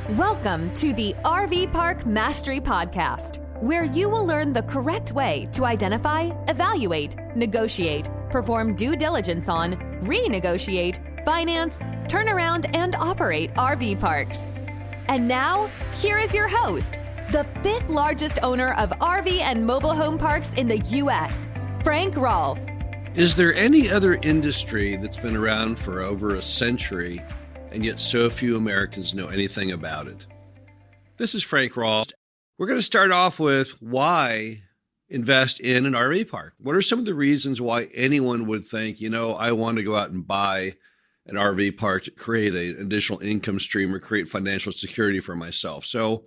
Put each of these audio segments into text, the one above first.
Welcome to the RV Park Mastery Podcast, where you will learn the correct way to identify, evaluate, negotiate, perform due diligence on, renegotiate, finance, turn around, and operate RV parks. And now, here is your host, the fifth largest owner of RV and mobile home parks in the U.S., Frank Rolfe. Is there any other industry that's been around for over a century and yet so few Americans know anything about it? This is Frank Rolfe. We're going to start off with why invest in an RV park. What are some of the reasons why anyone would think, I want to go out and buy an RV park to create an additional income stream or create financial security for myself? So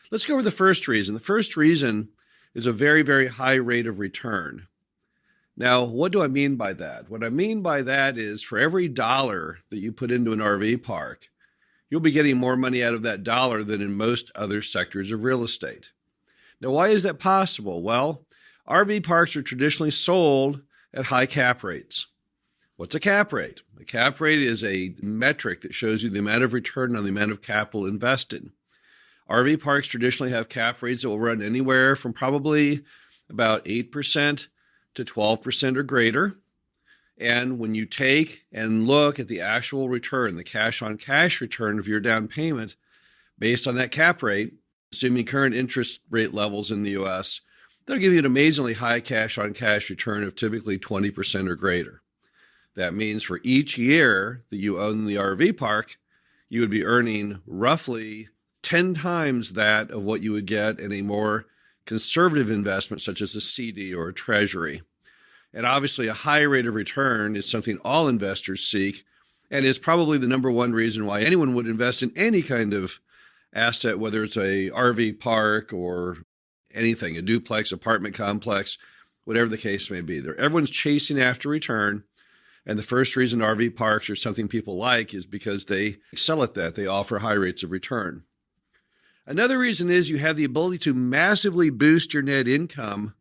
let's go over the first reason. The first reason is a very, very high rate of return. Now, what do I mean by that? What I mean by that is for every dollar that you put into an RV park, you'll be getting more money out of that dollar than in most other sectors of real estate. Now, why is that possible? Well, RV parks are traditionally sold at high cap rates. What's a cap rate? A cap rate is a metric that shows you the amount of return on the amount of capital invested. RV parks traditionally have cap rates that will run anywhere from probably about 8% to 12% or greater. And when you take and look at the actual return, the cash-on-cash return of your down payment based on that cap rate, assuming current interest rate levels in the U.S., they'll give you an amazingly high cash-on-cash return of typically 20% or greater. That means for each year that you own the RV park, you would be earning roughly 10 times that of what you would get in a more conservative investment such as a CD or a treasury. And obviously a high rate of return is something all investors seek and is probably the number one reason why anyone would invest in any kind of asset, whether it's a RV park or anything, a duplex, apartment complex, whatever the case may be. Everyone's chasing after return. And the first reason RV parks are something people like is because they excel at that. They offer high rates of return. Another reason is you have the ability to massively boost your net income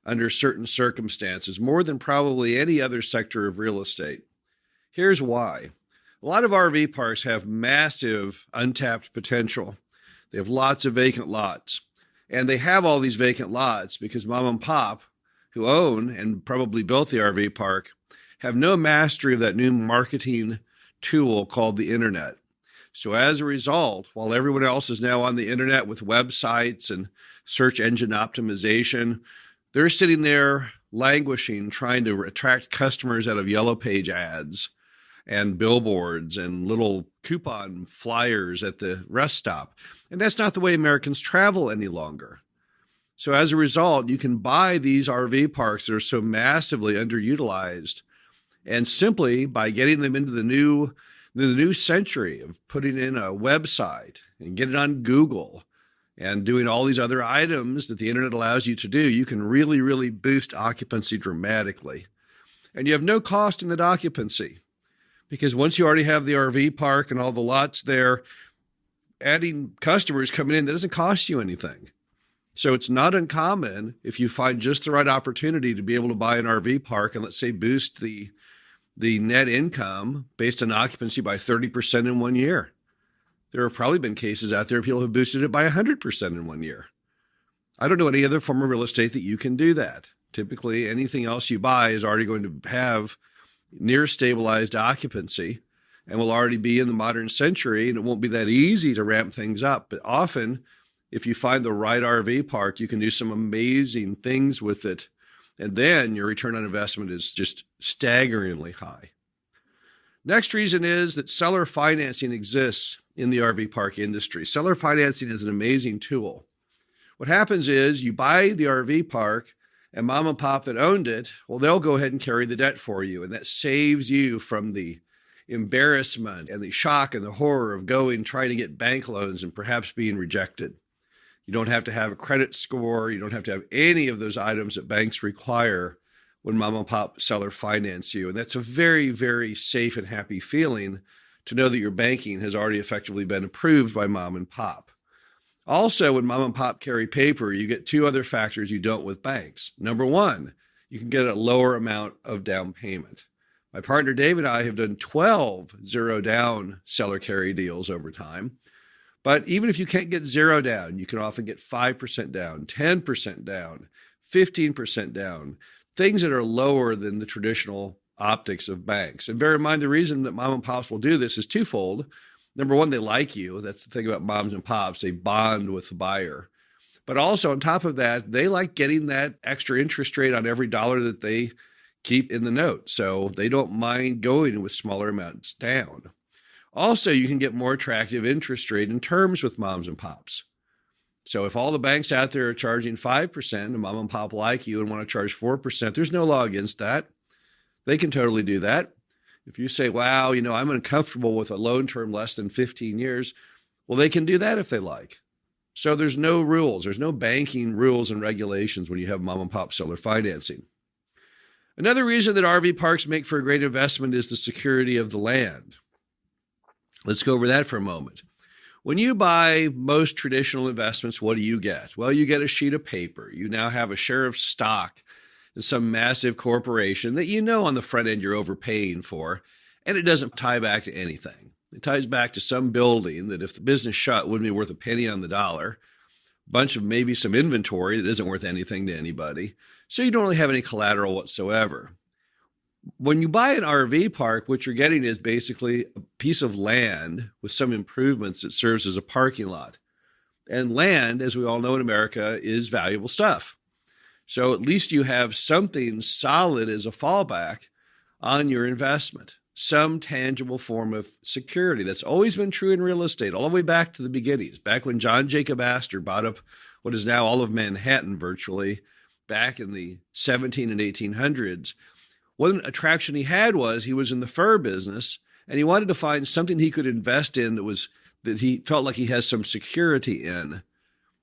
under certain circumstances, more than probably any other sector of real estate. Here's why. A lot of RV parks have massive untapped potential. They have lots of vacant lots. And they have all these vacant lots because mom and pop, who own and probably built the RV park, have no mastery of that new marketing tool called the internet. So as a result, while everyone else is now on the internet with websites and search engine optimization, they're sitting there languishing, trying to attract customers out of yellow page ads and billboards and little coupon flyers at the rest stop. And that's not the way Americans travel any longer. So as a result, you can buy these RV parks that are so massively underutilized, and simply by getting them into the new century of putting in a website and get it on Google and doing all these other items that the internet allows you to do, you can really, really boost occupancy dramatically. And you have no cost in that occupancy because once you already have the RV park and all the lots there, adding customers coming in, that doesn't cost you anything. So it's not uncommon if you find just the right opportunity to be able to buy an RV park and let's say boost the net income based on occupancy by 30% in 1 year. There have probably been cases out there, people have boosted it by 100% in 1 year. I don't know any other form of real estate that you can do that. Typically, anything else you buy is already going to have near stabilized occupancy and will already be in the modern century, and it won't be that easy to ramp things up. But often, if you find the right RV park, you can do some amazing things with it. And then your return on investment is just staggeringly high. Next reason is that seller financing exists in the RV park industry. Seller financing is an amazing tool. What happens is you buy the RV park and mom and pop that owned it, well, they'll go ahead and carry the debt for you. And that saves you from the embarrassment and the shock and the horror of trying to get bank loans and perhaps being rejected. You don't have to have a credit score. You don't have to have any of those items that banks require when mom and pop seller finance you. And that's a very, very safe and happy feeling to know that your banking has already effectively been approved by mom and pop. Also, when mom and pop carry paper, you get two other factors you don't with banks. Number one, you can get a lower amount of down payment. My partner Dave and I have done 12 zero down seller carry deals over time. But even if you can't get zero down, you can often get 5% down, 10% down, 15% down, things that are lower than the traditional optics of banks. And bear in mind, the reason that mom and pops will do this is twofold. Number one, they like you. That's the thing about moms and pops. They bond with the buyer. But also on top of that, they like getting that extra interest rate on every dollar that they keep in the note. So they don't mind going with smaller amounts down. Also, you can get more attractive interest rate and terms with moms and pops. So if all the banks out there are charging 5% and mom and pop like you and want to charge 4%, there's no law against that. They can totally do that. If you say, wow, I'm uncomfortable with a loan term less than 15 years, well, they can do that if they like. So there's no rules. There's no banking rules and regulations when you have mom and pop seller financing. Another reason that RV parks make for a great investment is the security of the land. Let's go over that for a moment. When you buy most traditional investments, what do you get? Well, you get a sheet of paper. You now have a share of stock in some massive corporation that on the front end you're overpaying for, and it doesn't tie back to anything. It ties back to some building that if the business shut wouldn't be worth a penny on the dollar, a bunch of maybe some inventory that isn't worth anything to anybody. So you don't really have any collateral whatsoever. When you buy an RV park, what you're getting is basically a piece of land with some improvements that serves as a parking lot. And land, as we all know in America, is valuable stuff. So at least you have something solid as a fallback on your investment, some tangible form of security. That's always been true in real estate, all the way back to the beginnings, back when John Jacob Astor bought up what is now all of Manhattan virtually, back in the 17 and 1800s. One attraction he had was he was in the fur business, and he wanted to find something he could invest in that he felt like he has some security in.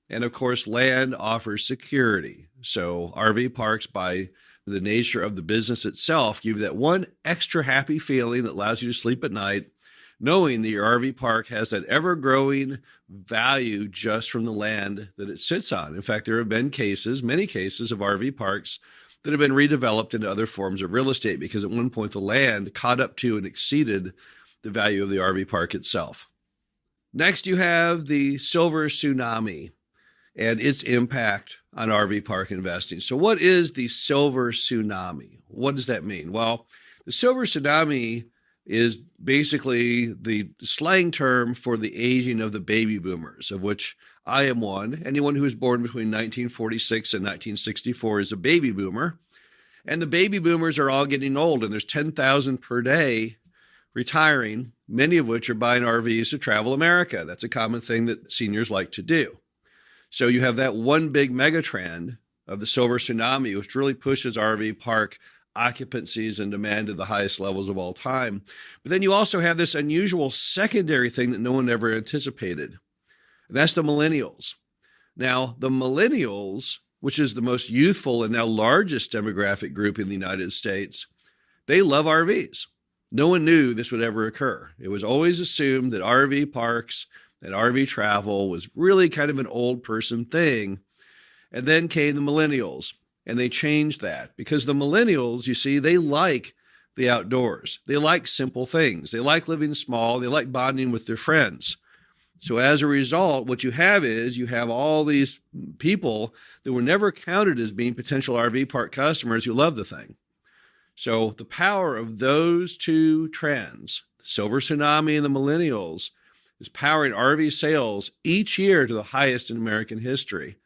And of course, land offers security. So RV parks, by the nature of the business itself, give you that one extra happy feeling that allows you to sleep at night, knowing that your RV park has that ever-growing value just from the land that it sits on. In fact, there have been many cases of RV parks that have been redeveloped into other forms of real estate because at one point the land caught up to and exceeded the value of the RV park itself. Next, you have the silver tsunami and its impact on RV park investing. So what is the silver tsunami? What does that mean? Well, the silver tsunami is basically the slang term for the aging of the baby boomers, of which I am one. Anyone who was born between 1946 and 1964 is a baby boomer. And the baby boomers are all getting old, and there's 10,000 per day retiring, many of which are buying RVs to travel America. That's a common thing that seniors like to do. So you have that one big mega trend of the silver tsunami, which really pushes RV park occupancies and demand to the highest levels of all time. But then you also have this unusual secondary thing that no one ever anticipated. And that's the millennials. Now, the millennials, which is the most youthful and now largest demographic group in the United States, they love RVs. No one knew this would ever occur. It was always assumed that RV parks and RV travel was really kind of an old person thing. And then came the millennials, and they changed that because the millennials, you see, they like the outdoors. They like simple things. They like living small. They like bonding with their friends. So as a result, what you have is you have all these people that were never counted as being potential RV park customers who love the thing. So the power of those two trends, the silver tsunami and the millennials, is powering RV sales each year to the highest in American history.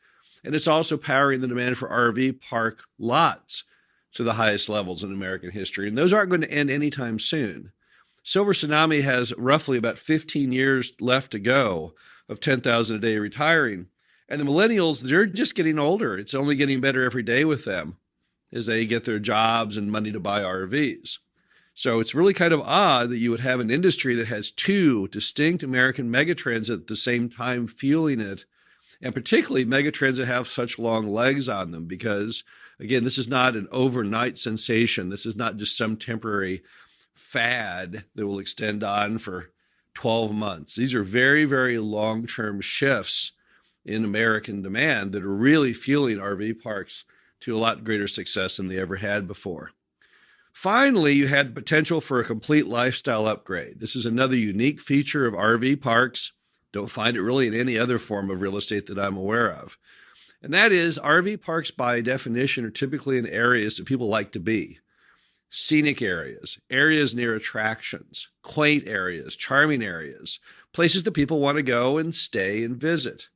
And it's also powering the demand for RV park lots to the highest levels in American history. And those aren't going to end anytime soon. Silver tsunami has roughly about 15 years left to go of 10,000 a day retiring. And the millennials, they're just getting older. It's only getting better every day with them as they get their jobs and money to buy RVs. So it's really kind of odd that you would have an industry that has two distinct American megatrends at the same time fueling it, and particularly megatrends that have such long legs on them because, again, this is not an overnight sensation. This is not just some temporary fad that will extend on for 12 months. These are very, very long-term shifts in American demand that are really fueling RV parks to a lot greater success than they ever had before. Finally, you had the potential for a complete lifestyle upgrade. This is another unique feature of RV parks Don't find it really in any other form of real estate that I'm aware of. And that is, RV parks by definition are typically in areas that people like to be. Scenic areas, areas near attractions, quaint areas, charming areas, places that people want to go and stay and visit.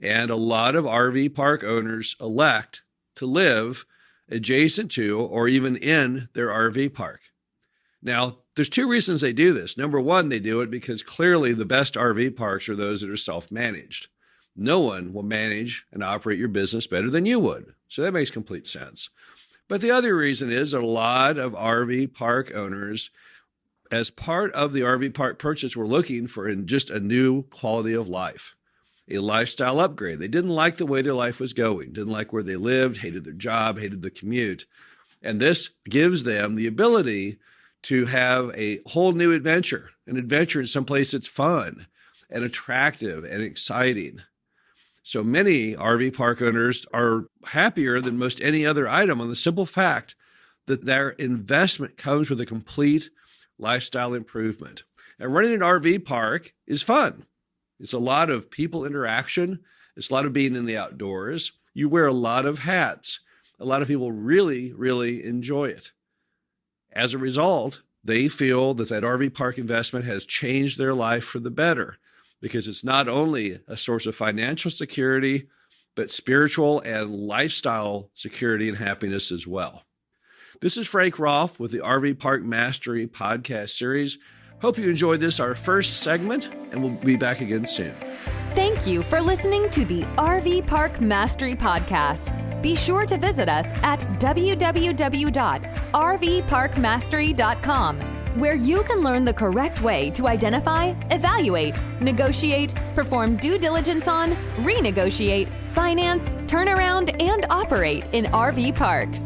And a lot of RV park owners elect to live adjacent to or even in their RV park. Now, there's two reasons they do this. Number one, they do it because clearly the best RV parks are those that are self-managed. No one will manage and operate your business better than you would. So that makes complete sense. But the other reason is a lot of RV park owners, as part of the RV park purchase, were looking for just a new quality of life, a lifestyle upgrade. They didn't like the way their life was going, didn't like where they lived, hated their job, hated the commute. And this gives them the ability to have a whole new adventure, an adventure in some place that's fun and attractive and exciting. So many RV park owners are happier than most any other item on the simple fact that their investment comes with a complete lifestyle improvement. And running an RV park is fun. It's a lot of people interaction. It's a lot of being in the outdoors. You wear a lot of hats. A lot of people really, really enjoy it. As a result, they feel that RV park investment has changed their life for the better, because it's not only a source of financial security, but spiritual and lifestyle security and happiness as well. This is Frank Rolfe with the RV Park Mastery podcast series. Hope you enjoyed this, our first segment, and we'll be back again soon. Thank you for listening to the RV Park Mastery podcast. Be sure to visit us at www.rvparkmastery.com, where you can learn the correct way to identify, evaluate, negotiate, perform due diligence on, renegotiate, finance, turn around, and operate in RV parks.